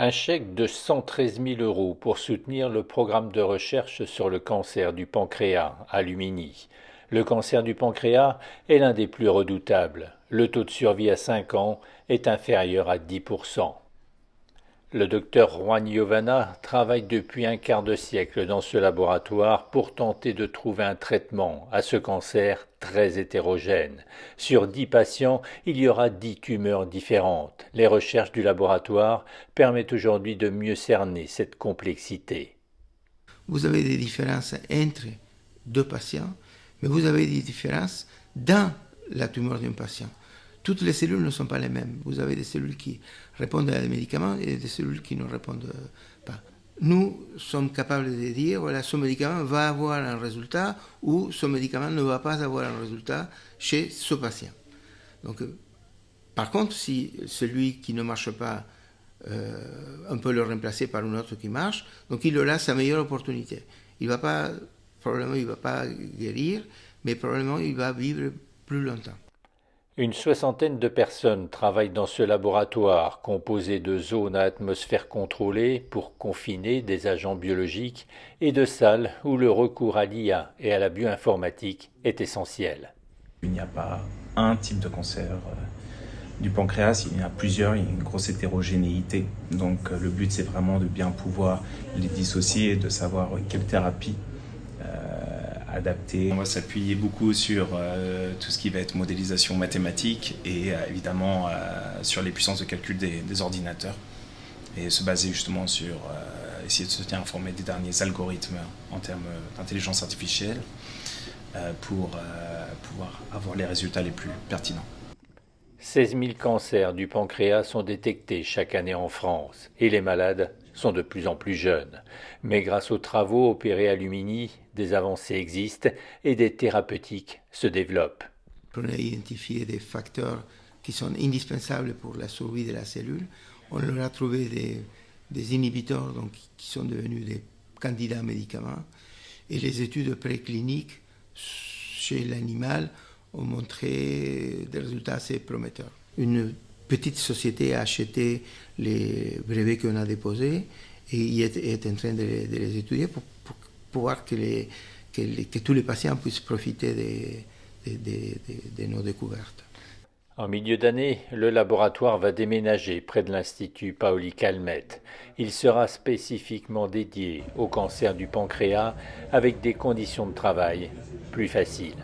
Un chèque de 113 000 euros pour soutenir le programme de recherche sur le cancer du pancréas à Lumini. Le cancer du pancréas est l'un des plus redoutables. Le taux de survie à 5 ans est inférieur à 10%. Le docteur Juan Giovanna travaille depuis un quart de siècle dans ce laboratoire pour tenter de trouver un traitement à ce cancer très hétérogène. Sur 10 patients, il y aura 10 tumeurs différentes. Les recherches du laboratoire permettent aujourd'hui de mieux cerner cette complexité. Vous avez des différences entre deux patients, mais vous avez des différences dans la tumeur d'un patient. Toutes les cellules ne sont pas les mêmes. Vous avez des cellules qui répondent à des médicaments et des cellules qui ne répondent pas. Nous sommes capables de dire, voilà, ce médicament va avoir un résultat ou ce médicament ne va pas avoir un résultat chez ce patient. Donc, par contre, si celui qui ne marche pas, on peut le remplacer par un autre qui marche, donc il aura sa meilleure opportunité. Probablement il ne va pas guérir, mais probablement il va vivre plus longtemps. Une soixantaine de personnes travaillent dans ce laboratoire composé de zones à atmosphère contrôlée pour confiner des agents biologiques et de salles où le recours à l'IA et à la bioinformatique est essentiel. Il n'y a pas un type de cancer du pancréas, il y en a plusieurs, il y a une grosse hétérogénéité. Donc le but c'est vraiment de bien pouvoir les dissocier, de savoir quelle thérapie adaptée. On va s'appuyer beaucoup sur tout ce qui va être modélisation mathématique et évidemment sur les puissances de calcul des ordinateurs et se baser justement sur essayer de se tenir informé des derniers algorithmes en termes d'intelligence artificielle pour pouvoir avoir les résultats les plus pertinents. 16 000 cancers du pancréas sont détectés chaque année en France et les malades sont de plus en plus jeunes. Mais grâce aux travaux opérés à Lumini, des avancées existent et des thérapeutiques se développent. On a identifié des facteurs qui sont indispensables pour la survie de la cellule. On leur a trouvé des inhibiteurs donc, qui sont devenus des candidats médicaments. Et les études précliniques chez l'animal ont montré des résultats assez prometteurs. Une petite société a acheté les brevets qu'on a déposés et est en train de les étudier pour voir que tous les patients puissent profiter de nos découvertes. En milieu d'année, le laboratoire va déménager près de l'Institut Paoli Calmette. Il sera spécifiquement dédié au cancer du pancréas avec des conditions de travail plus faciles.